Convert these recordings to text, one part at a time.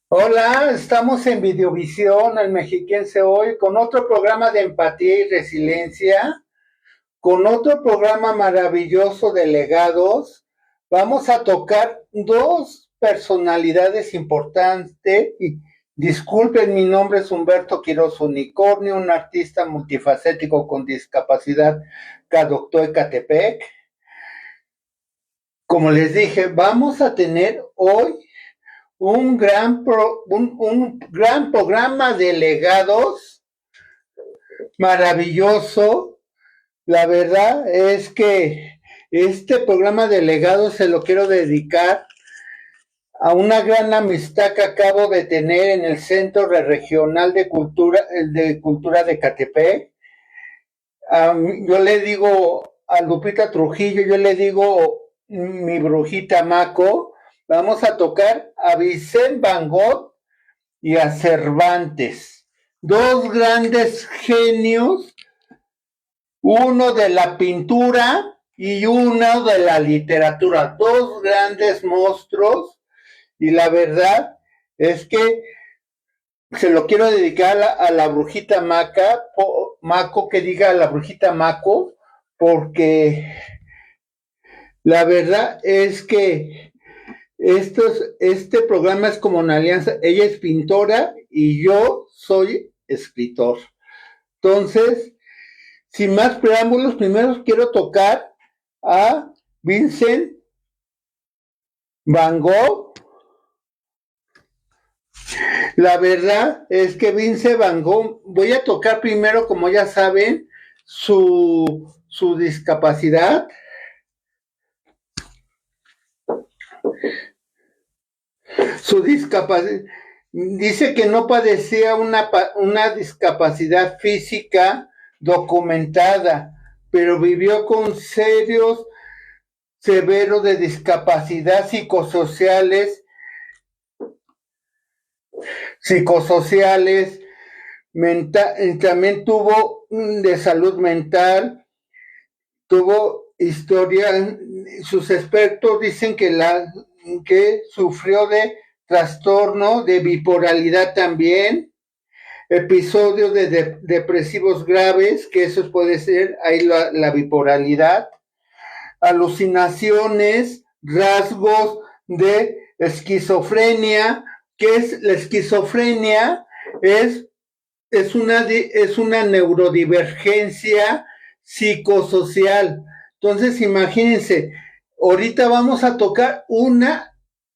Hola, estamos en Videovisión, el Mexiquense hoy, con otro programa de empatía y resiliencia, con otro programa maravilloso de legados. Vamos a tocar dos personalidades importantes. Disculpen, mi nombre es Humberto Quiroz Unicornio, un artista multifacético con discapacidad que adoptó Ecatepec. Como les dije, vamos a tener hoy un gran programa de legados maravilloso. La verdad es que este programa de legados se lo quiero dedicar a una gran amistad que acabo de tener en el Centro Regional de Cultura de Catepec. Yo le digo a Lupita Trujillo, yo le digo mi brujita Maco. Vamos a tocar a Vicente Van Gogh y a Cervantes, dos grandes genios, uno de la pintura y uno de la literatura, dos grandes monstruos, y la verdad es que se lo quiero dedicar a la brujita Maco, que diga a la brujita Maco, porque la verdad es que este programa es como una alianza. Ella es pintora y yo soy escritor. Entonces, sin más preámbulos, primero quiero tocar a Vincent Van Gogh. La verdad es que Vincent Van Gogh, voy a tocar primero, como ya saben, su discapacidad. Su discapacidad. Dice que no padecía una discapacidad física documentada, pero vivió con severos de discapacidad psicosociales, también tuvo de salud mental, tuvo historia. Sus expertos dicen que sufrió de trastorno de bipolaridad también, episodios de depresivos graves, que eso puede ser ahí la bipolaridad, alucinaciones, rasgos de esquizofrenia. ¿Qué es la esquizofrenia? Es, es una neurodivergencia psicosocial. Entonces, imagínense, ahorita vamos a tocar una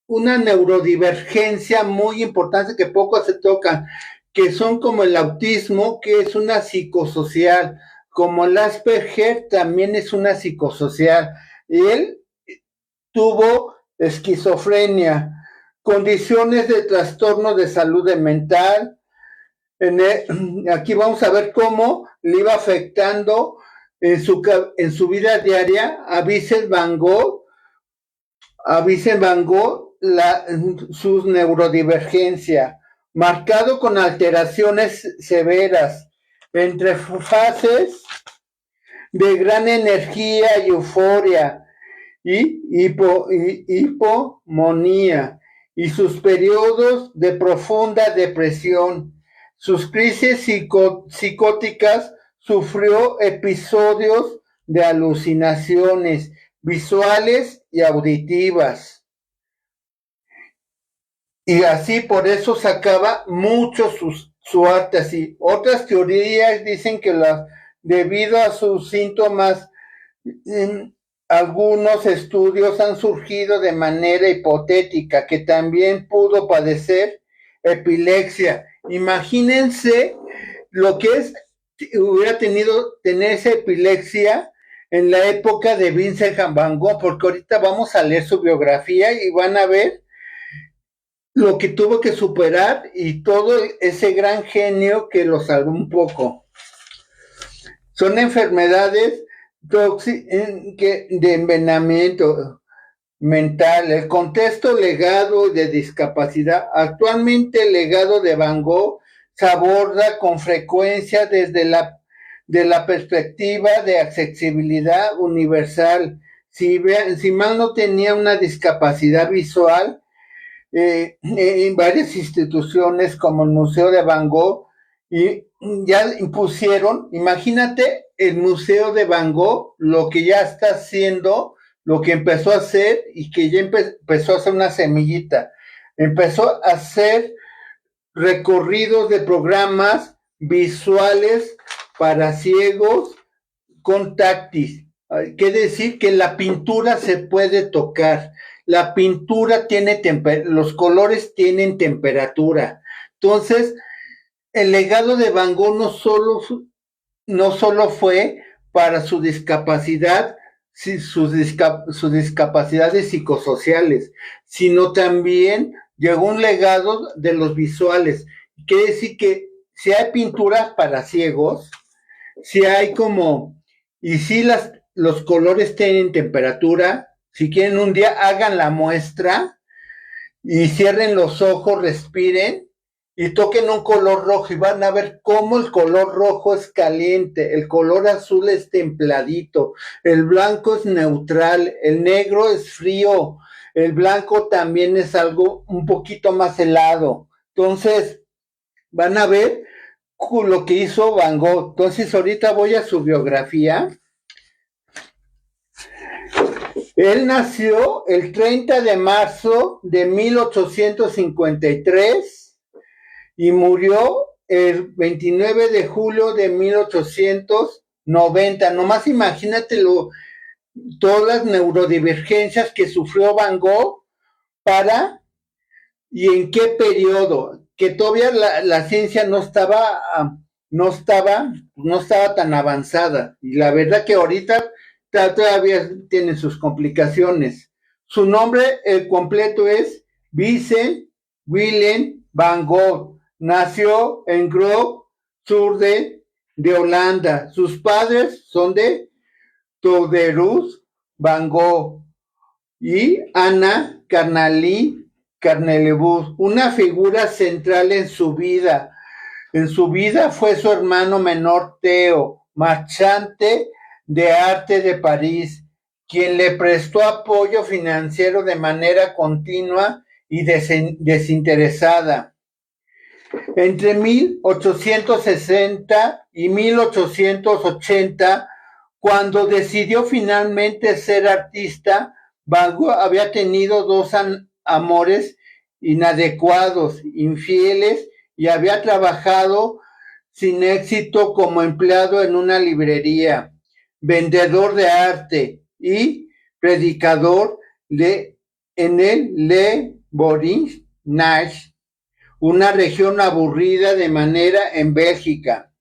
neurodivergencia muy importante que poco se toca, que son como el autismo, que es una psicosocial, como el Asperger también es una psicosocial. Y él tuvo esquizofrenia, condiciones de trastorno de salud mental. Aquí vamos a ver cómo le iba afectando en su vida diaria a Vincent Van Gogh sus neurodivergencia, marcado con alteraciones severas entre fases de gran energía y euforia y hipomonía, y sus periodos de profunda depresión. Sus crisis psicóticas, sufrió episodios de alucinaciones visuales y auditivas. Y así por eso sacaba mucho su arte así. Otras teorías dicen que debido a sus síntomas, algunos estudios han surgido de manera hipotética que también pudo padecer epilepsia. Imagínense lo que hubiera tener esa epilepsia en la época de Vincent Van Gogh, porque ahorita vamos a leer su biografía y van a ver lo que tuvo que superar y todo ese gran genio que lo salvó un poco. Son enfermedades de envenenamiento mental. El contexto legado de discapacidad. Actualmente el legado de Van Gogh se aborda con frecuencia de la perspectiva de accesibilidad universal. Si mal no tenía una discapacidad visual, en varias instituciones como el Museo de Van Gogh, y ya impusieron, imagínate el Museo de Van Gogh, lo que ya está haciendo, lo que empezó a hacer y que ya empezó a hacer una semillita. Empezó a hacer recorridos de programas visuales para ciegos con táctil. Quiere decir que la pintura se puede tocar. La pintura tiene los colores tienen temperatura. Entonces, el legado de Van Gogh no solo fue para su discapacidad, sus discapacidades psicosociales, sino también llegó un legado de los visuales. Quiere decir que si hay pinturas para ciegos, si hay como, y si los colores tienen temperatura, si quieren un día hagan la muestra y cierren los ojos, respiren y toquen un color rojo y van a ver cómo el color rojo es caliente, el color azul es templadito, el blanco es neutral, el negro es frío, el blanco también es algo un poquito más helado. Entonces, van a ver lo que hizo Van Gogh. Entonces, ahorita voy a su biografía. Él nació el 30 de marzo de 1853 y murió el 29 de julio de 1890. Nomás imagínate todas las neurodivergencias que sufrió Van Gogh y en qué periodo, que todavía la ciencia no estaba tan avanzada. Y la verdad que ahorita todavía tiene sus complicaciones. Su nombre completo es Vincent Willem van Gogh. Nació en Groot Schuurde de Holanda. Sus padres son de Toderus van Gogh y Ana Carnelebus, una figura central en su vida. En su vida fue su hermano menor Theo, marchante de arte de París, quien le prestó apoyo financiero de manera continua y desinteresada. Entre 1860 y 1880, cuando decidió finalmente ser artista, Van Gogh había tenido dos amores inadecuados, infieles, y había trabajado sin éxito como empleado en una librería, vendedor de arte y predicador en el Le Borinage, una región aburrida de manera en Bélgica,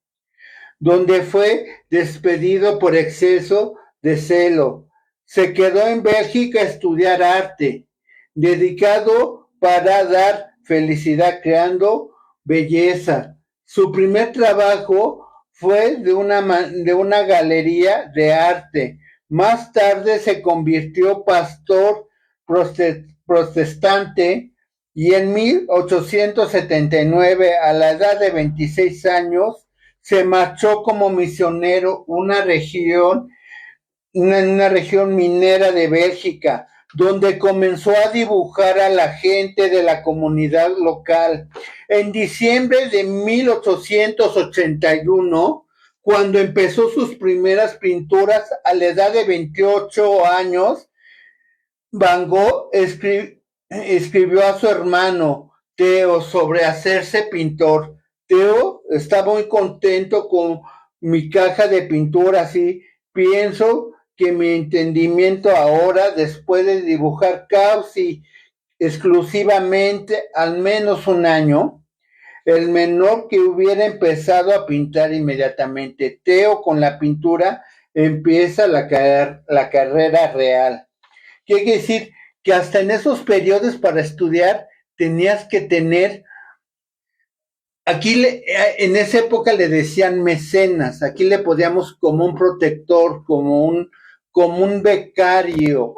donde fue despedido por exceso de celo. Se quedó en Bélgica a estudiar arte, dedicado para dar felicidad, creando belleza. Su primer trabajo fue de una galería de arte. Más tarde se convirtió pastor protestante y en 1879, a la edad de 26 años, se marchó como misionero en una región minera de Bélgica, donde comenzó a dibujar a la gente de la comunidad local. En diciembre de 1881, cuando empezó sus primeras pinturas a la edad de 28 años, Van Gogh escribió a su hermano Theo sobre hacerse pintor. Theo está muy contento con mi caja de pintura, y pienso que mi entendimiento ahora, después de dibujar casi exclusivamente al menos un año, el menor que hubiera empezado a pintar inmediatamente. Theo con la pintura empieza la carrera real. Quiere decir que hasta en esos periodos para estudiar tenías que tener, en esa época le decían mecenas, aquí le podíamos como un protector, como un becario.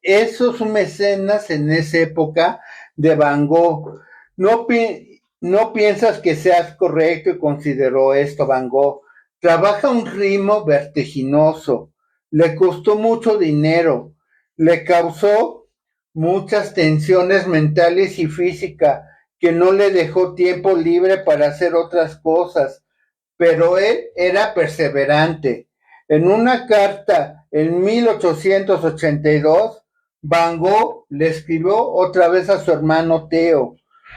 Esos mecenas en esa época de Van Gogh. No piensas que seas correcto, y consideró esto Van Gogh. Trabaja a un ritmo vertiginoso, le costó mucho dinero, le causó muchas tensiones mentales y físicas que no le dejó tiempo libre para hacer otras cosas, pero él era perseverante. En una carta en 1882, Van Gogh le escribió otra vez a su hermano Theo: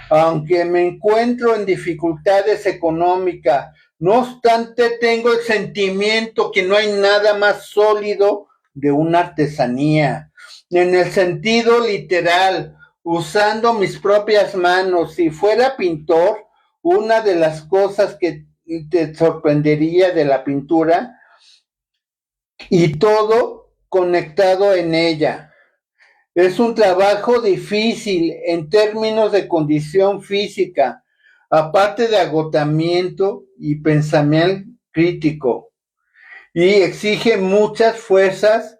aunque me encuentro en dificultades económicas, no obstante tengo el sentimiento que no hay nada más sólido de una artesanía. En el sentido literal, usando mis propias manos, si fuera pintor, una de las cosas que te sorprendería de la pintura, y todo conectado en ella. Es un trabajo difícil en términos de condición física, aparte de agotamiento y pensamiento crítico, y exige muchas fuerzas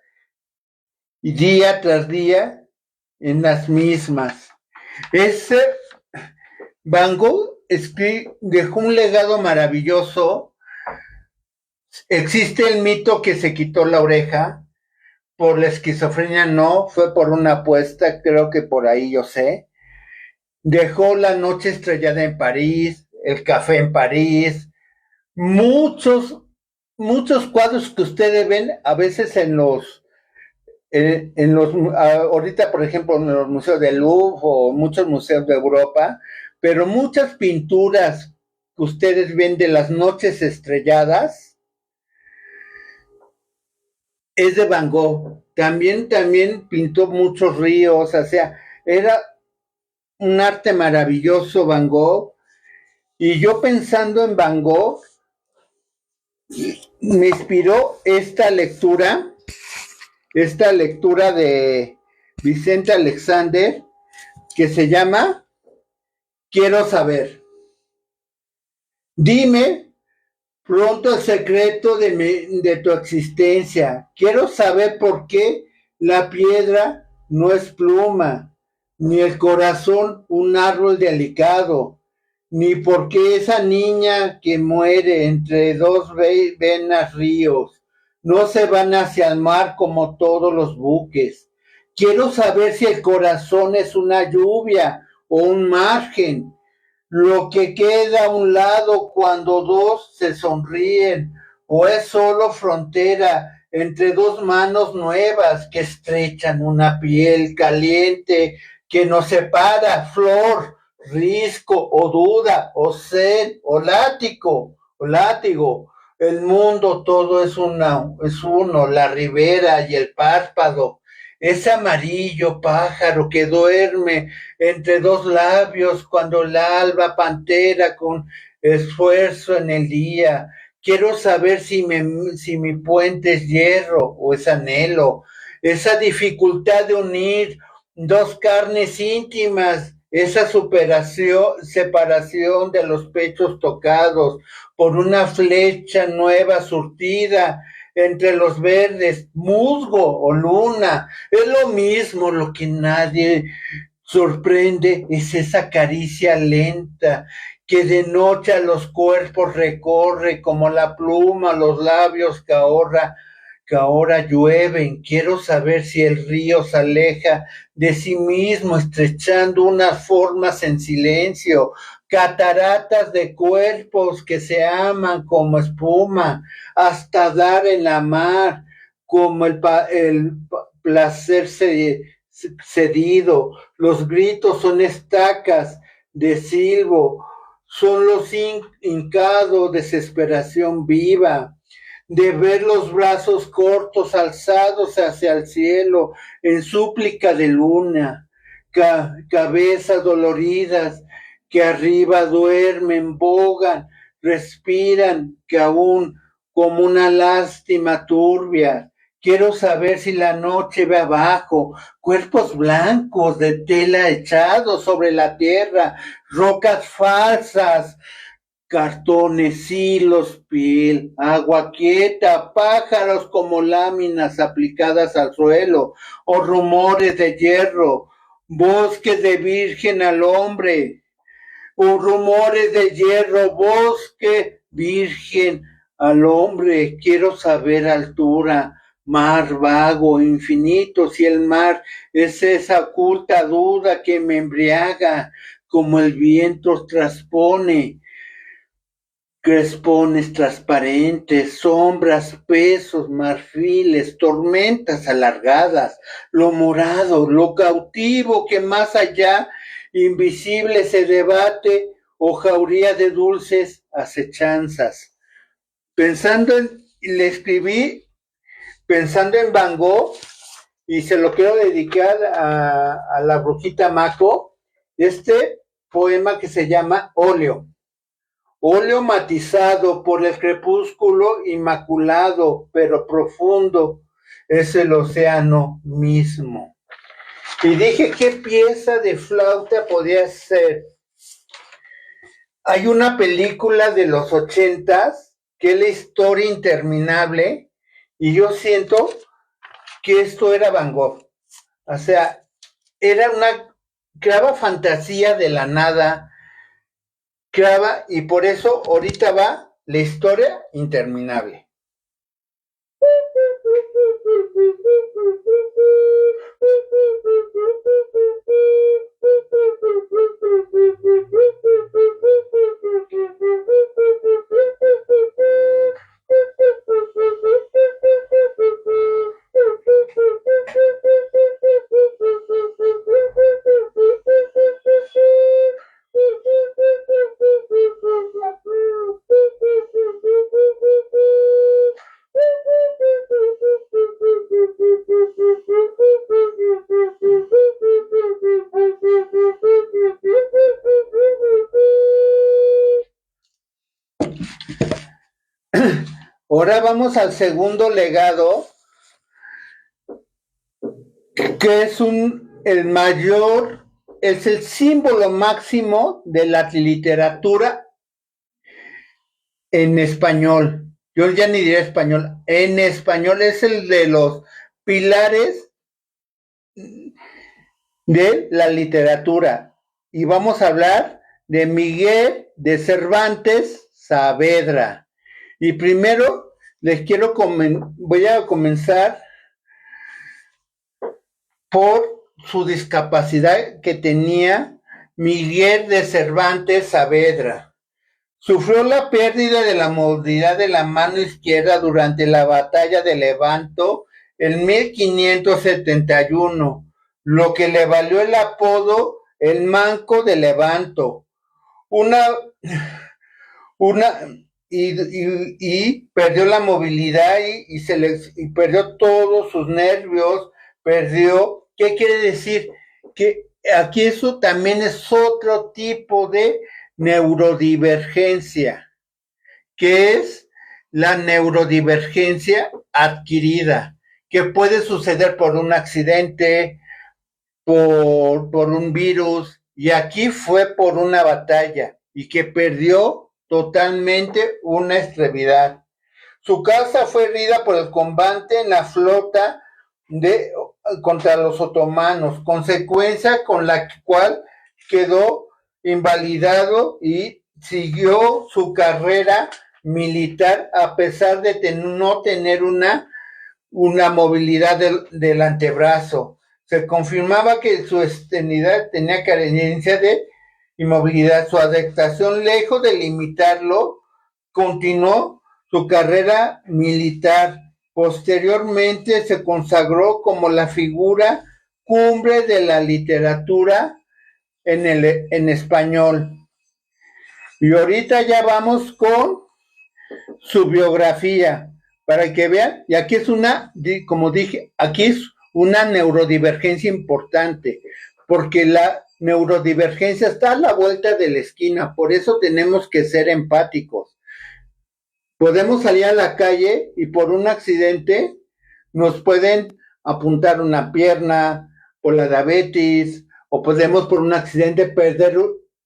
y día tras día en las mismas. Ese Van Gogh dejó un legado maravilloso. Existe el mito que se quitó la oreja. Por la esquizofrenia no, fue por una apuesta, creo que por ahí yo sé. Dejó La noche estrellada en París, El café en París, muchos, muchos cuadros que ustedes ven a veces ahorita por ejemplo en los museos de Louvre o muchos museos de Europa, pero muchas pinturas que ustedes ven de las noches estrelladas es de Van Gogh. También pintó muchos ríos, o sea, era un arte maravilloso Van Gogh. Y yo pensando en Van Gogh, me inspiró esta lectura de Vicente Alexander, que se llama Quiero saber. Dime pronto el secreto de tu existencia. Quiero saber por qué la piedra no es pluma, ni el corazón un árbol delicado, ni por qué esa niña que muere entre dos venas ríos no se van hacia el mar como todos los buques. Quiero saber si el corazón es una lluvia o un margen, lo que queda a un lado cuando dos se sonríen, o es solo frontera entre dos manos nuevas que estrechan una piel caliente que nos separa, flor, risco o duda, o sed, o látigo. El mundo todo es uno, la ribera y el párpado. Ese amarillo pájaro que duerme entre dos labios cuando el alba pantera con esfuerzo en el día. Quiero saber si mi puente es hierro o es anhelo. Esa dificultad de unir dos carnes íntimas, esa separación de los pechos tocados por una flecha nueva surtida entre los verdes, musgo o luna. Es lo mismo, lo que nadie sorprende es esa caricia lenta que de noche a los cuerpos recorre como la pluma, los labios que ahora llueven. Quiero saber si el río se aleja de sí mismo, estrechando unas formas en silencio, cataratas de cuerpos que se aman como espuma, hasta dar en la mar, como el placer cedido. Los gritos son estacas de silbo, son los hincados, desesperación viva, de ver los brazos cortos alzados hacia el cielo en súplica de luna, cabezas doloridas que arriba duermen, bogan, respiran, que aún como una lástima turbia. Quiero saber si la noche ve abajo, cuerpos blancos de tela echados sobre la tierra, rocas falsas, cartones, hilos, piel, agua quieta, pájaros como láminas aplicadas al suelo, o rumores de hierro, bosques de virgen al hombre, o rumores de hierro, bosque virgen al hombre. Quiero saber altura, mar vago, infinito, si el mar es esa oculta duda que me embriaga, como el viento transpone, crespones transparentes, sombras, pesos, marfiles, tormentas alargadas, lo morado, lo cautivo que más allá, invisible se debate, o jauría de dulces acechanzas. Le escribí pensando en Van Gogh, y se lo quiero dedicar a la brujita Mako, este poema que se llama Óleo. Óleo matizado por el crepúsculo inmaculado, pero profundo, es el océano mismo. Y dije, ¿qué pieza de flauta podía ser? Hay una película de los 80s, que es La historia interminable, y yo siento que esto era Van Gogh. O sea, creaba fantasía de la nada, y por eso ahorita va La historia interminable. Ahora vamos al segundo legado, que es es el símbolo máximo de la literatura en español. Yo ya ni diré español. En español es el de los pilares de la literatura. Y vamos a hablar de Miguel de Cervantes Saavedra. Y primero voy a comenzar por su discapacidad que tenía Miguel de Cervantes Saavedra. Sufrió la pérdida de la movilidad de la mano izquierda durante la batalla de Lepanto en 1571, lo que le valió el apodo el Manco de Lepanto. Y perdió la movilidad y perdió todos sus nervios, ¿qué quiere decir? Que aquí eso también es otro tipo de neurodivergencia, que es la neurodivergencia adquirida, que puede suceder por un accidente, por un virus, y aquí fue por una batalla, y que perdió totalmente una extremidad. Su casa fue herida por el combate en la flota contra los otomanos, consecuencia con la cual quedó invalidado y siguió su carrera militar a pesar de no tener una movilidad del antebrazo. Se confirmaba que su extremidad tenía carencia de inmovilidad. Su adaptación, lejos de limitarlo, continuó su carrera militar. Posteriormente se consagró como la figura cumbre de la literatura en español. Y ahorita ya vamos con su biografía, para que vean, y aquí es como dije, aquí es una neurodivergencia importante, porque la neurodivergencia está a la vuelta de la esquina, por eso tenemos que ser empáticos. Podemos salir a la calle y por un accidente nos pueden apuntar una pierna por la diabetes, o podemos por un accidente perder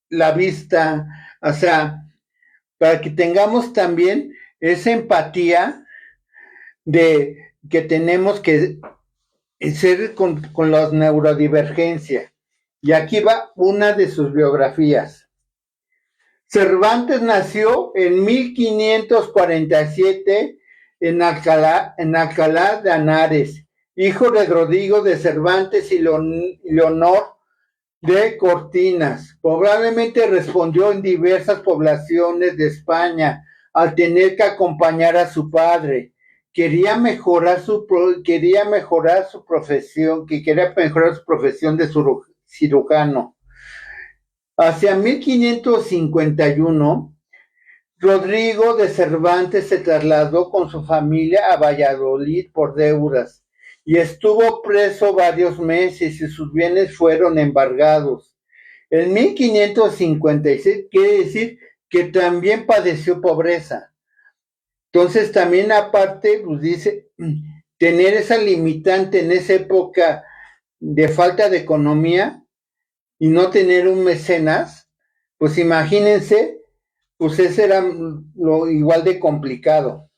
la vista, o sea, para que tengamos también esa empatía de que tenemos que ser con la neurodivergencia. Y aquí va una de sus biografías. Cervantes nació en 1547 en Alcalá de Henares, hijo de Rodrigo de Cervantes y Leonor de Cortinas. Probablemente respondió en diversas poblaciones de España al tener que acompañar a su padre. Quería mejorar su profesión de cirujano. Hacia 1551, Rodrigo de Cervantes se trasladó con su familia a Valladolid por deudas y estuvo preso varios meses y sus bienes fueron embargados. En 1556 quiere decir que también padeció pobreza. Entonces también aparte, pues dice, tener esa limitante en esa época de falta de economía y no tener un mecenas, pues imagínense, pues ese era lo igual de complicado.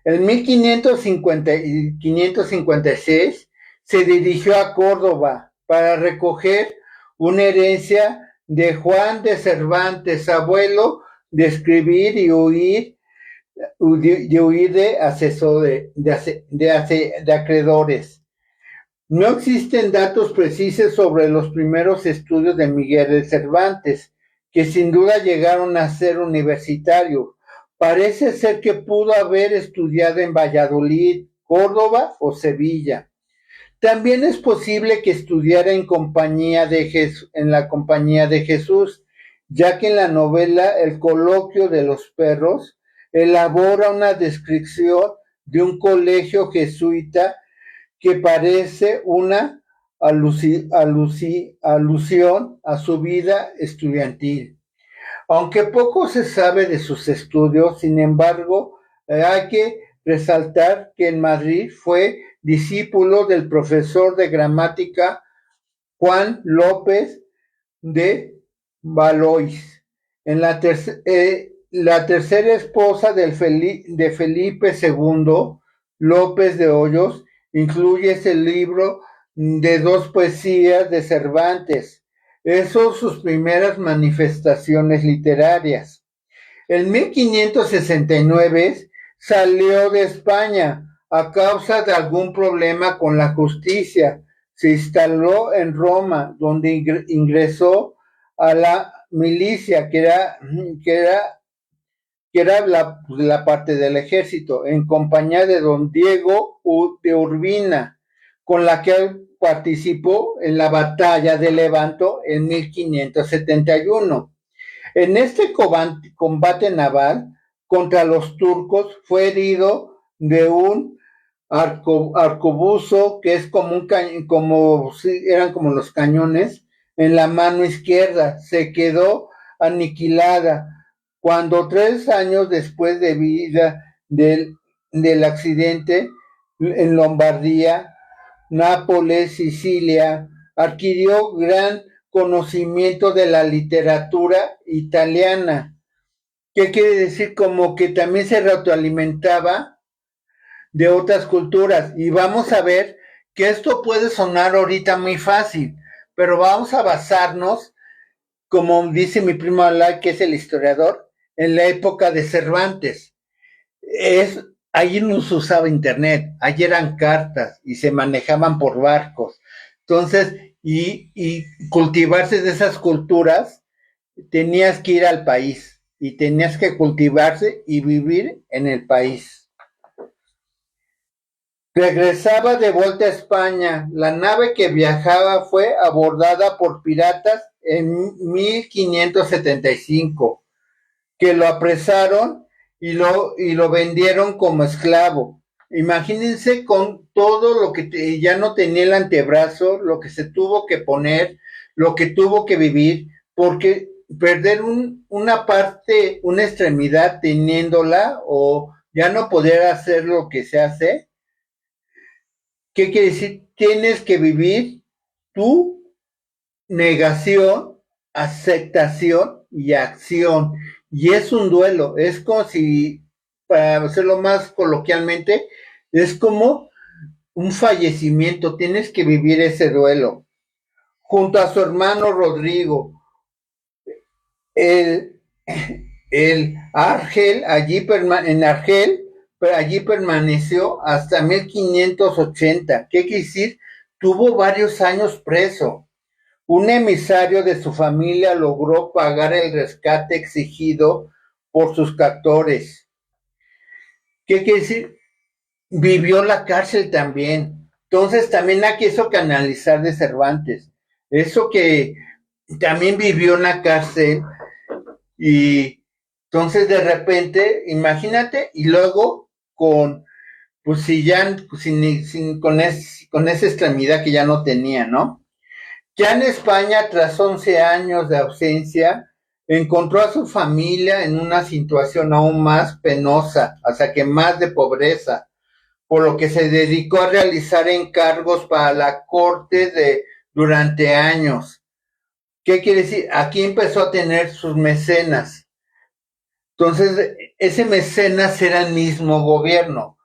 En 1556 se dirigió a Córdoba para recoger una herencia de Juan de Cervantes, abuelo, de escribir y huir de acreedores. No existen datos precisos sobre los primeros estudios de Miguel de Cervantes, que sin duda llegaron a ser universitario. Parece ser que pudo haber estudiado en Valladolid, Córdoba o Sevilla. También es posible que estudiara en la Compañía de Jesús, ya que en la novela El coloquio de los perros elabora una descripción de un colegio jesuita que parece una alusión a su vida estudiantil. Aunque poco se sabe de sus estudios, sin embargo, hay que resaltar que en Madrid fue discípulo del profesor de gramática Juan López de Valois. La tercera esposa de Felipe II, López de Hoyos, incluye ese libro de 2 poesías de Cervantes. Esas sus primeras manifestaciones literarias. En 1569 salió de España a causa de algún problema con la justicia. Se instaló en Roma, donde ingresó a la milicia, que era la parte del ejército, en compañía de don Diego de Urbina, con la que participó en la batalla de Levanto en 1571. En este combate naval contra los turcos fue herido de un arcobuzo, que es como eran como los cañones, en la mano izquierda. Se quedó aniquilada. Cuando 3 años después de vida del accidente en Lombardía, Nápoles, Sicilia, adquirió gran conocimiento de la literatura italiana. ¿Qué quiere decir? Como que también se retroalimentaba de otras culturas. Y vamos a ver que esto puede sonar ahorita muy fácil, pero vamos a basarnos, como dice mi primo Alay, que es el historiador, en la época de Cervantes. Allí no se usaba internet, allí eran cartas y se manejaban por barcos. Entonces, y cultivarse de esas culturas, tenías que ir al país y tenías que cultivarse y vivir en el país. Regresaba de vuelta a España. La nave que viajaba fue abordada por piratas en 1575, que lo apresaron y lo vendieron como esclavo. Imagínense con todo lo que ya no tenía el antebrazo, lo que se tuvo que poner, lo que tuvo que vivir, porque perder una parte, una extremidad teniéndola o ya no poder hacer lo que se hace. ¿Qué quiere decir? Tienes que vivir tu negación, aceptación y acción. Y es un duelo. Es como si, para hacerlo más coloquialmente, es como un fallecimiento. Tienes que vivir ese duelo. Junto a su hermano Rodrigo, el Argel, en Argel pero allí permaneció hasta 1580. ¿Qué quiere decir? Tuvo varios años preso. Un emisario de su familia logró pagar el rescate exigido por sus captores. ¿Qué quiere decir? Vivió la cárcel también. Entonces también aquí eso canalizar de Cervantes. Eso que también vivió en la cárcel y entonces de repente, imagínate, y luego pues si ya, pues, con esa extremidad que ya no tenía, ¿no? Ya en España, tras 11 años de ausencia, encontró a su familia en una situación aún más penosa, hasta que más de pobreza, por lo que se dedicó a realizar encargos para la corte durante años. ¿Qué quiere decir? Aquí empezó a tener sus mecenas. Entonces, ese mecenas era el mismo gobierno.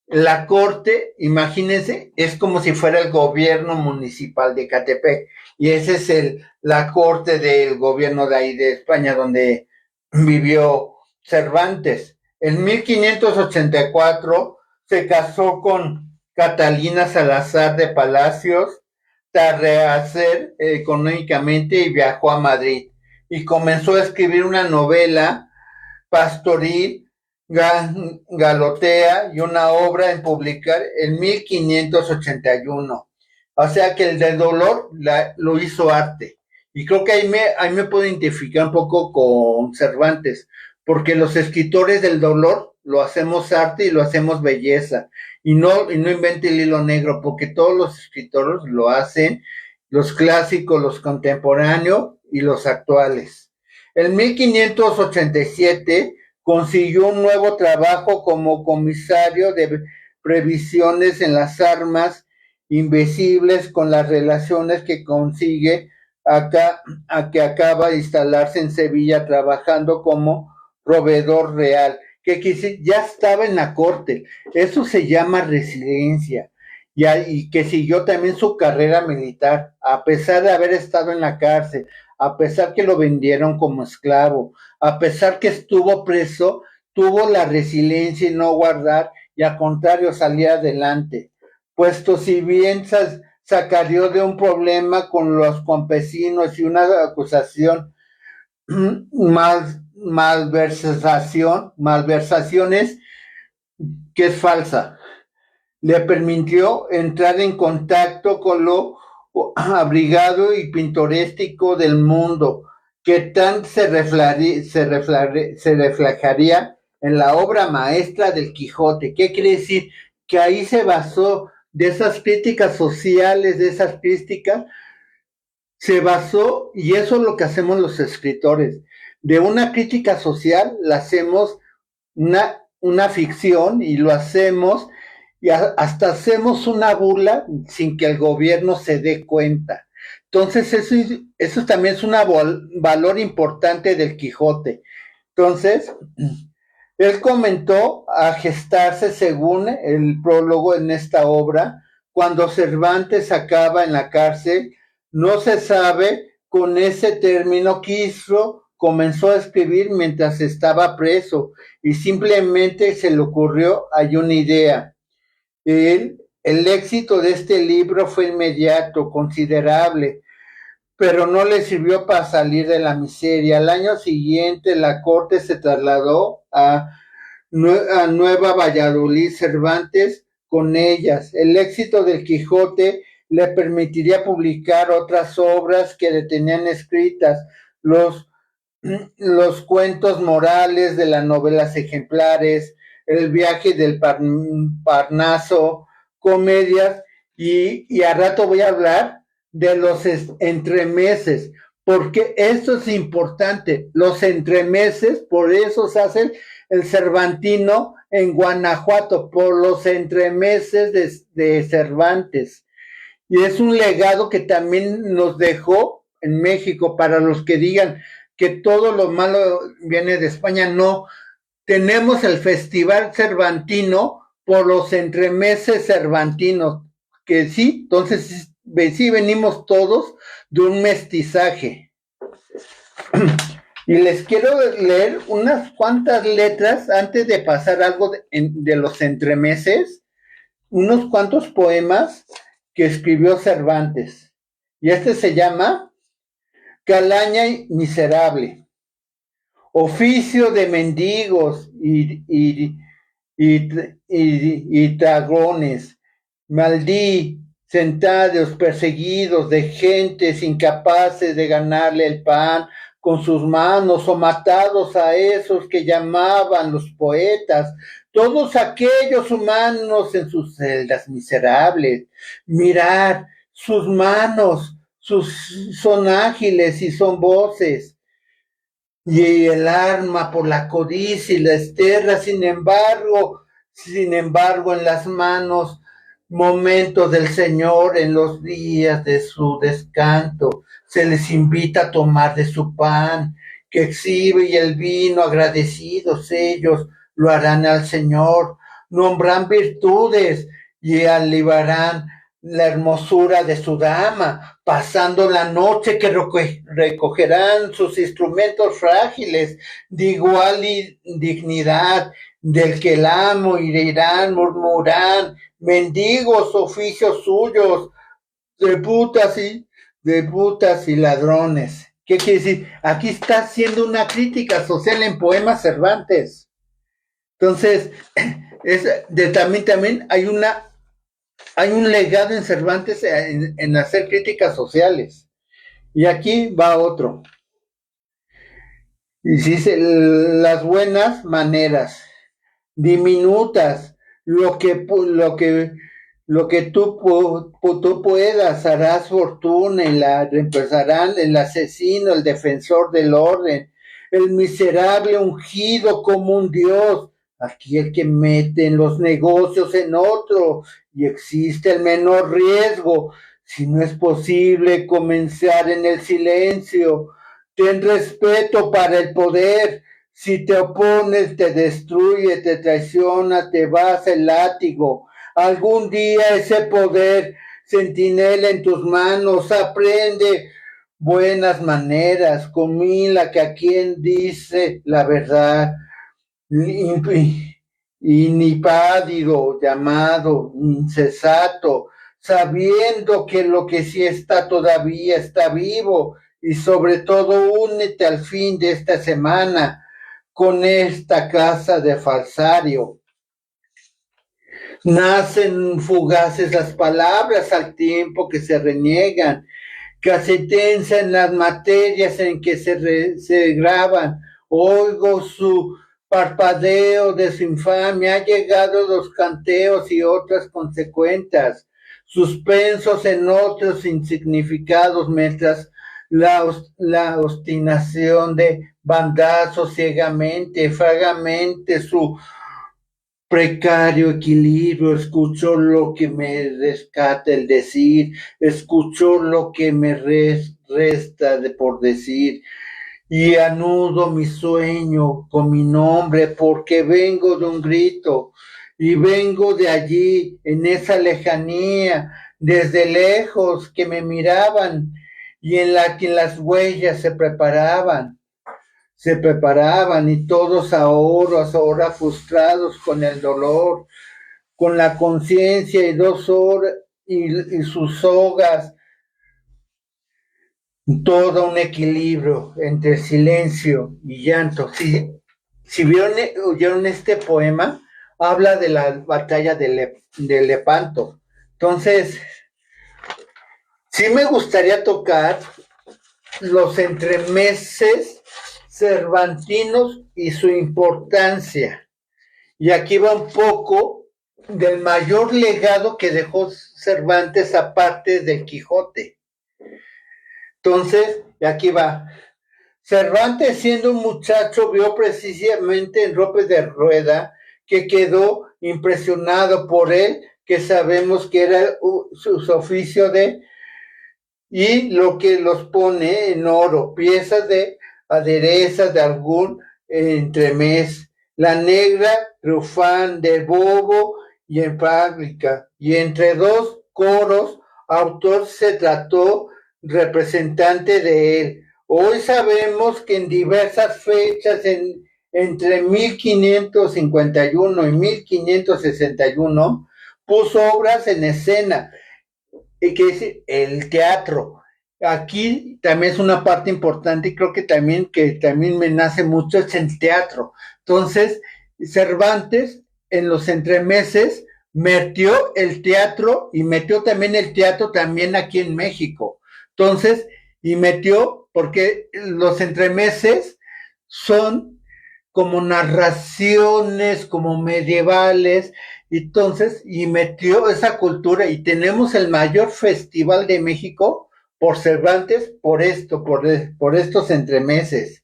La corte, imagínense, es como si fuera el gobierno municipal de Ecatepec. Y ese es la corte del gobierno de ahí de España, donde vivió Cervantes. En 1584 se casó con Catalina Salazar de Palacios, tras rehacer económicamente y viajó a Madrid. Y comenzó a escribir una novela pastoril, Galotea y una obra en publicar en 1581. O sea que el del dolor lo hizo arte. Y creo que ahí me puedo identificar un poco con Cervantes, porque los escritores del dolor lo hacemos arte y lo hacemos belleza. Y no invente el hilo negro, porque todos los escritores lo hacen, los clásicos, los contemporáneos y los actuales. En 1587 consiguió un nuevo trabajo como comisario de previsiones en las armas invisibles con las relaciones que consigue a que acaba de instalarse en Sevilla trabajando como proveedor real, que ya estaba en la corte. Eso se llama resiliencia. Y que siguió también su carrera militar, a pesar de haber estado en la cárcel, a pesar que lo vendieron como esclavo, a pesar que estuvo preso, tuvo la resiliencia y no guardar, y al contrario salir adelante, puesto si bien sacaría de un problema con los campesinos y una acusación malversaciones que es falsa, le permitió entrar en contacto con lo abrigado y pintoresco del mundo, que tan se reflejaría en la obra maestra del Quijote. ¿Qué quiere decir? Que ahí se basó de esas críticas sociales, de esas críticas, se basó, y eso es lo que hacemos los escritores, de una crítica social la hacemos una ficción y lo hacemos y hasta hacemos una burla sin que el gobierno se dé cuenta. Entonces eso también es un valor importante del Quijote. Entonces, él comentó a gestarse, según el prólogo en esta obra, cuando Cervantes acaba en la cárcel, no se sabe, con ese término comenzó a escribir mientras estaba preso y simplemente se le ocurrió hay una idea. El éxito de este libro fue inmediato, considerable, pero no le sirvió para salir de la miseria. Al año siguiente la corte se trasladó a Nueva Valladolid. Cervantes con ellas. El éxito del Quijote le permitiría publicar otras obras que le tenían escritas, los cuentos morales de las novelas ejemplares, el viaje del Parnaso, comedias, y a rato voy a hablar de los entremeses, porque esto es importante, los entremeses, por eso se hace el Cervantino en Guanajuato, por los entremeses de Cervantes. Y es un legado que también nos dejó en México, para los que digan que todo lo malo viene de España. No, tenemos el Festival Cervantino por los entremeses cervantinos, que sí, entonces sí venimos todos de un mestizaje. Y les quiero leer unas cuantas letras antes de pasar algo de los entremeses, unos cuantos poemas que escribió Cervantes. Y este se llama Calaña y Miserable. Oficio de mendigos y dragones, maldí, sentados, perseguidos de gentes incapaces de ganarle el pan con sus manos, o matados a esos que llamaban los poetas, todos aquellos humanos en sus celdas miserables. Mirad, sus manos son ágiles y son voces, y el arma por la codicia y la esterra, sin embargo, en las manos, momentos del Señor en los días de su descanso, se les invita a tomar de su pan, que exhibe y el vino, agradecidos ellos, lo harán al Señor, nombran virtudes y alivarán la hermosura de su dama, pasando la noche que recogerán sus instrumentos frágiles de igual dignidad del que el amo irán, murmuran, mendigos oficios suyos, de putas y ladrones. ¿Qué quiere decir? Aquí está haciendo una crítica social en poemas Cervantes. Entonces, también hay un legado en Cervantes en hacer críticas sociales. Y aquí va otro. Y dice, las buenas maneras, diminutas, lo que tú puedas, harás fortuna y la reemplazarán el asesino, el defensor del orden, el miserable ungido como un dios, aquí el que mete en los negocios en otro, y existe el menor riesgo, si no es posible comenzar en el silencio. Ten respeto para el poder. Si te opones, te destruye, te traiciona, te vas el látigo. Algún día ese poder, centinela en tus manos, aprende buenas maneras, comila que a quien dice la verdad, inipádido, llamado, incesato, sabiendo que lo que sí está todavía está vivo, y sobre todo únete al fin de esta semana con esta casa de falsario. Nacen fugaces las palabras al tiempo que se reniegan, que se tensan las materias en que se graban. Oigo su parpadeo de su infamia, ha llegado los canteos y otras consecuencias, suspensos en otros insignificados, mientras la obstinación de bandazos ciegamente, fragamente su precario equilibrio, escucho lo que me rescata el decir, escucho lo que me resta por decir, y anudo mi sueño con mi nombre, porque vengo de un grito, y vengo de allí, en esa lejanía, desde lejos que me miraban, y en la que las huellas se preparaban y todos ahora frustrados con el dolor, con la conciencia y 2 horas y sus sogas, todo un equilibrio entre silencio y llanto. Si oyeron este poema, habla de la batalla de Lepanto. Entonces, sí me gustaría tocar los entremeses cervantinos y su importancia. Y aquí va un poco del mayor legado que dejó Cervantes aparte del Quijote. Entonces, aquí va. Cervantes, siendo un muchacho, vio precisamente en López de Rueda, que quedó impresionado por él, que sabemos que era su oficio y lo que los pone en oro, piezas de aderezas de algún entremés, la negra trufán de bobo y en fábrica, y entre 2 coros, autor se trató representante de él, Hoy sabemos que en diversas fechas, entre 1551 y 1561, puso obras en escena, que es el teatro. Aquí también es una parte importante y creo que también me nace mucho es el teatro. Entonces, Cervantes en los entremeses metió el teatro y metió también el teatro también aquí en México. Entonces, y metió, porque los entremeses son como narraciones, como medievales, entonces, y metió esa cultura, y tenemos el mayor festival de México por Cervantes, por estos entremeses.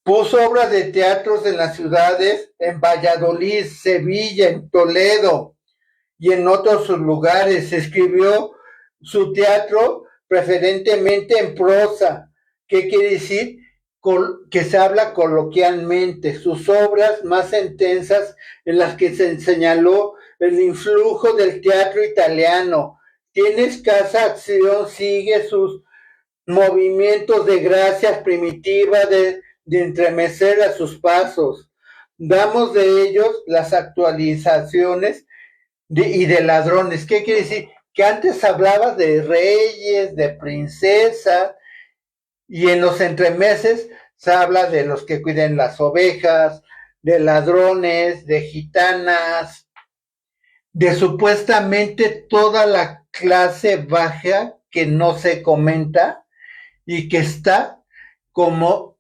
Puso obras de teatros en las ciudades, en Valladolid, Sevilla, en Toledo y en otros lugares. Escribió su teatro preferentemente en prosa. ¿Qué quiere decir? Que se habla coloquialmente. Sus obras más intensas en las que se señaló el influjo del teatro italiano. Tiene escasa acción, sigue sus movimientos de gracias primitiva de entremecer a sus pasos. Damos de ellos las actualizaciones y de ladrones. ¿Qué quiere decir? Que antes hablaba de reyes, de princesas, y en los entremeses se habla de los que cuiden las ovejas, de ladrones, de gitanas, de supuestamente toda la clase baja que no se comenta y que está como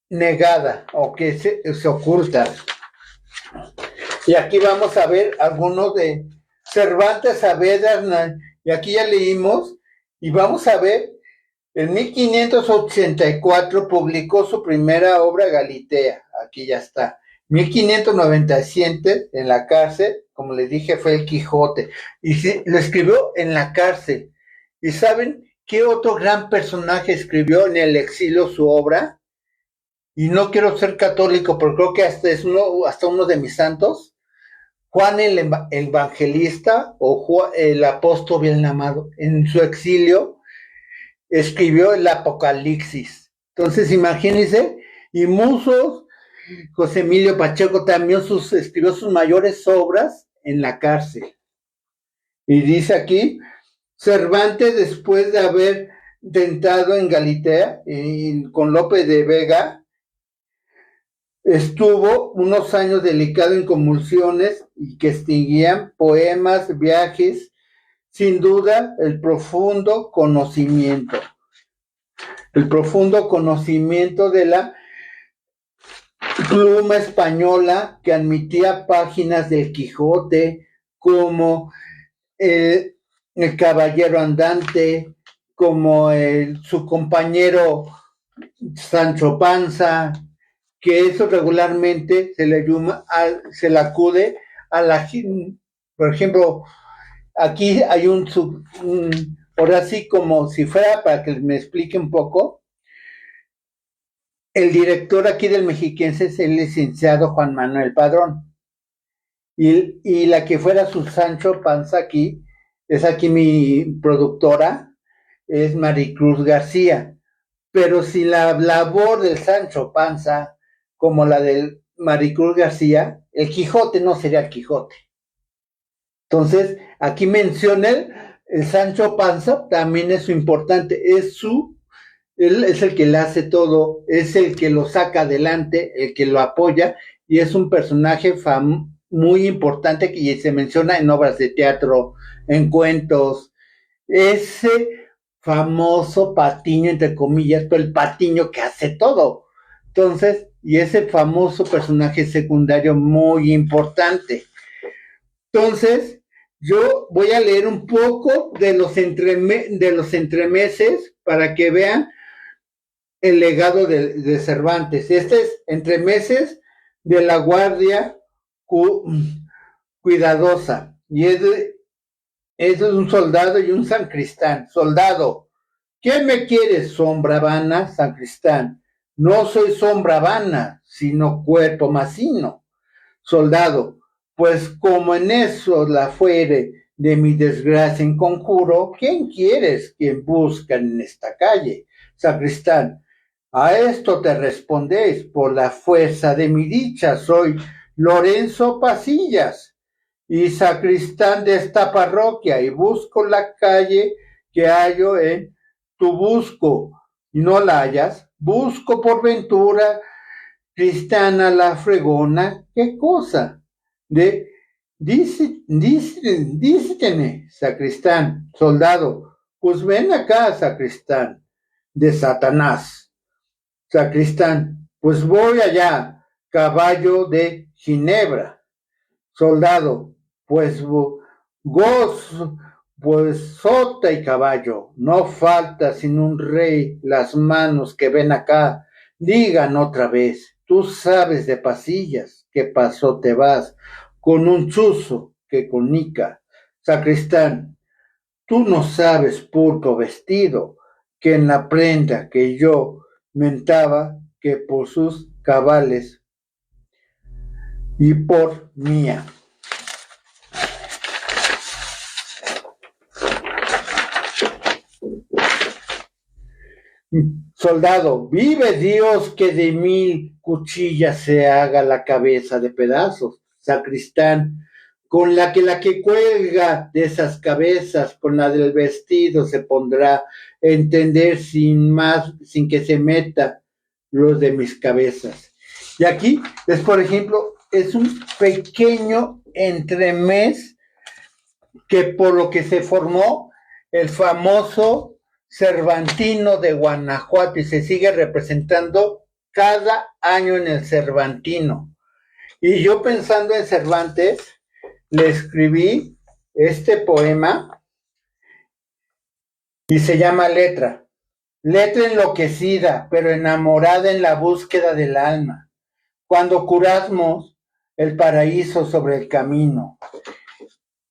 negada o que se oculta. Y aquí vamos a ver algunos de Cervantes Saavedra, y aquí ya leímos, y vamos a ver, en 1584 publicó su primera obra Galatea, aquí ya está. 1597 en la cárcel, como les dije, fue El Quijote, y lo escribió en la cárcel. ¿Y saben qué otro gran personaje escribió en el exilio su obra? Y no quiero ser católico, pero creo que hasta uno de mis santos, Juan el Evangelista o el apóstol bien amado, en su exilio escribió el Apocalipsis. Entonces, imagínense, y musos, José Emilio Pacheco también escribió sus mayores obras en la cárcel. Y dice aquí, Cervantes, después de haber tentado en Galatea y con Lope de Vega, estuvo unos años delicado en convulsiones y que extinguían poemas, viajes, sin duda el profundo conocimiento de la pluma española que admitía páginas del Quijote como el caballero andante, como su compañero Sancho Panza, que eso regularmente se le acude a la, por ejemplo, aquí hay ahora sí, como si fuera, para que me explique un poco, el director aquí del Mexiquense es el licenciado Juan Manuel Padrón, y la que fuera su Sancho Panza aquí, es aquí mi productora, es Maricruz García, pero si la labor del Sancho Panza como la del Maricruz García, el Quijote no sería el Quijote. Entonces, aquí menciona el Sancho Panza, también es su importante, él es el que le hace todo, es el que lo saca adelante, el que lo apoya, y es un personaje muy importante que se menciona en obras de teatro, en cuentos. Ese famoso Patiño, entre comillas, pero el Patiño que hace todo. Entonces, y ese famoso personaje secundario muy importante. Entonces, yo voy a leer un poco de los entremeses para que vean el legado de Cervantes. Este es Entremeses de la Guardia Cuidadosa, y es de un soldado y un sacristán. Soldado: ¿qué me quieres, sombra vana? Sacristán: no soy sombra vana, sino cuerpo macino. Soldado: pues como en eso la fuere de mi desgracia en conjuro, ¿quién quieres quien buscan en esta calle? Sacristán: A esto te respondéis, por la fuerza de mi dicha, soy Lorenzo Pasillas y sacristán de esta parroquia, y busco la calle que hallo en tu busco, y no la hallas, busco por ventura cristiana la fregona, ¿qué cosa? De, díceteme, sacristán, soldado, pues ven acá, sacristán, de Satanás. Sacristán, pues voy allá, caballo de Ginebra. Soldado, pues gozo, pues sota y caballo, no falta sin un rey las manos que ven acá, digan otra vez, tú sabes de pasillas, que pasó te vas, con un chuzo que conica. Sacristán, tú no sabes, pulco vestido, que en la prenda que yo mentaba, que por sus cabales y por mía. Soldado, vive Dios que de 1000 cuchillas se haga la cabeza de pedazos. Sacristán, con la que cuelga de esas cabezas, con la del vestido se pondrá entender sin más, sin que se meta los de mis cabezas. Y aquí es, por ejemplo, es un pequeño entremés que por lo que se formó el famoso Cervantino de Guanajuato y se sigue representando cada año en el Cervantino. Y yo pensando en Cervantes, le escribí este poema y se llama Letra. Letra enloquecida, pero enamorada en la búsqueda del alma. Cuando curamos el paraíso sobre el camino.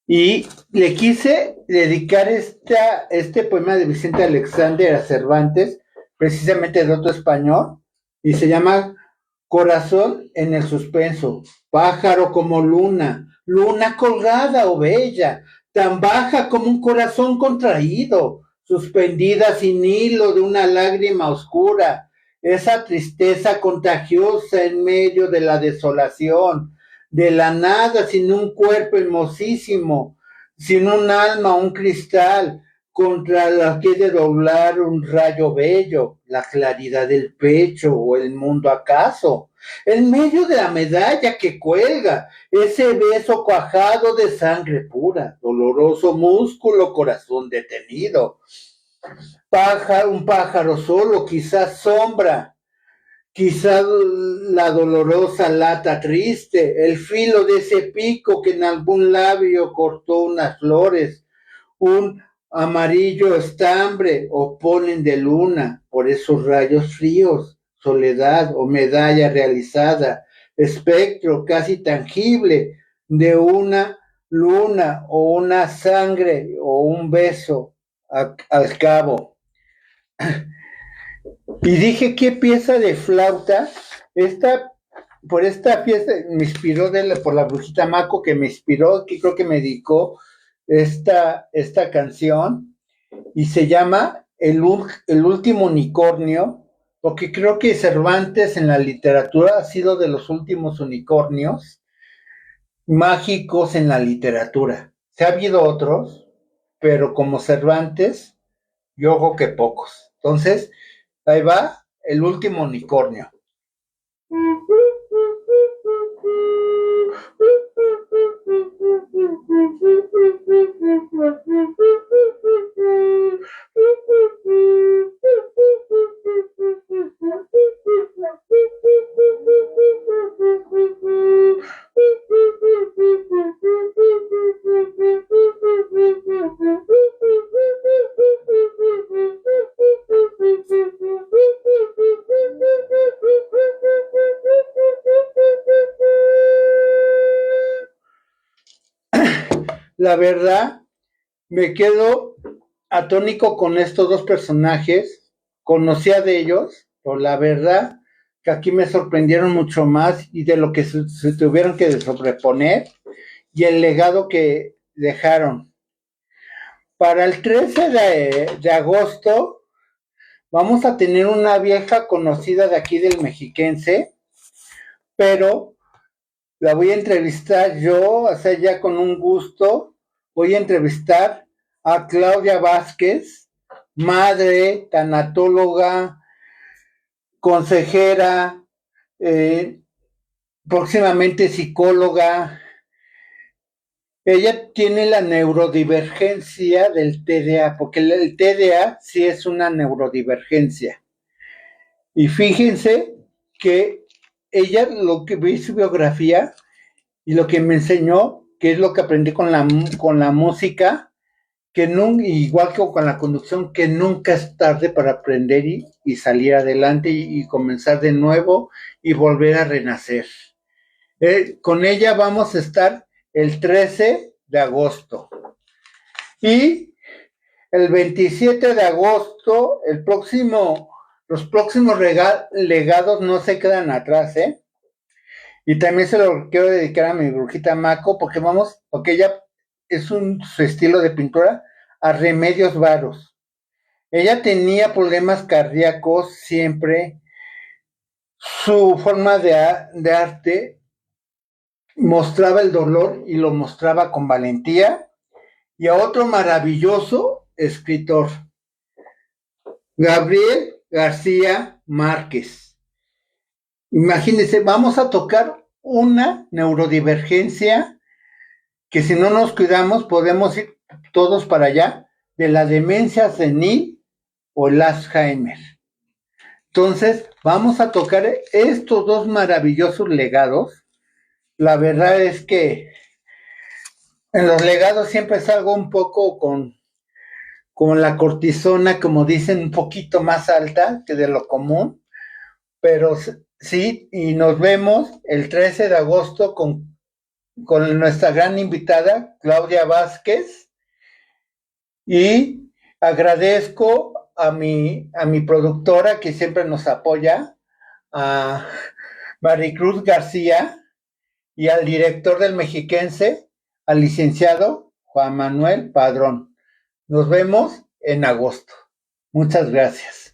Y le quise dedicar este poema de Vicente Alexander a Cervantes, precisamente de otro español, y se llama Corazón en el suspenso, pájaro como luna, luna colgada o bella, tan baja como un corazón contraído, suspendida sin hilo de una lágrima oscura, esa tristeza contagiosa en medio de la desolación, de la nada, sin un cuerpo hermosísimo, sin un alma, un cristal, contra la que de doblar un rayo bello, la claridad del pecho o el mundo acaso, en medio de la medalla que cuelga, ese beso cuajado de sangre pura, doloroso músculo, corazón detenido, un pájaro solo, quizás sombra, quizás la dolorosa lata triste, el filo de ese pico que en algún labio cortó unas flores, un amarillo estambre o polen de luna por esos rayos fríos, soledad o medalla realizada, espectro casi tangible de una luna o una sangre o un beso al cabo. Y dije, ¿qué pieza de flauta? Por esta pieza me inspiró por la brujita Mako, que me inspiró, que creo que me dedicó esta canción, y se llama el último unicornio, porque creo que Cervantes en la literatura ha sido de los últimos unicornios mágicos en la literatura. Se ha habido otros, pero como Cervantes, yo creo que pocos. Entonces, ahí va el último unicornio. La verdad, me quedo atónico con estos dos personajes. Conocía de ellos, pero la verdad que aquí me sorprendieron mucho más y de lo que se tuvieron que sobreponer y el legado que dejaron. Para el 13 de agosto Vamos a tener una vieja conocida de aquí del Mexiquense, pero la voy a entrevistar yo, o sea, ya con un gusto. Voy a entrevistar a Claudia Vázquez, madre, tanatóloga, consejera, eh, próximamente psicóloga. Ella tiene la neurodivergencia del TDA, porque el TDA sí es una neurodivergencia. Y fíjense que ella, lo que vi su biografía y lo que me enseñó, que es lo que aprendí con la música, que nunca, igual que con la conducción, que nunca es tarde para aprender y salir adelante y comenzar de nuevo y volver a renacer. Con ella vamos a estar el 13 de agosto. Y el 27 de agosto, los próximos legados no se quedan atrás, ¿eh? Y también se lo quiero dedicar a mi brujita Mako, porque ella es su estilo de pintura a Remedios Varos. Ella tenía problemas cardíacos siempre. Su forma de arte mostraba el dolor y lo mostraba con valentía. Y a otro maravilloso escritor, Gabriel García Márquez. Imagínense, vamos a tocar una neurodivergencia que si no nos cuidamos podemos ir todos para allá, de la demencia senil o el Alzheimer. Entonces, vamos a tocar estos dos maravillosos legados. La verdad es que en los legados siempre salgo un poco con la cortisona, como dicen, un poquito más alta que de lo común, pero sí, y nos vemos el 13 de agosto con nuestra gran invitada, Claudia Vázquez, y agradezco a mi productora que siempre nos apoya, a Maricruz García, y al director del Mexiquense, al licenciado Juan Manuel Padrón. Nos vemos en agosto. Muchas gracias.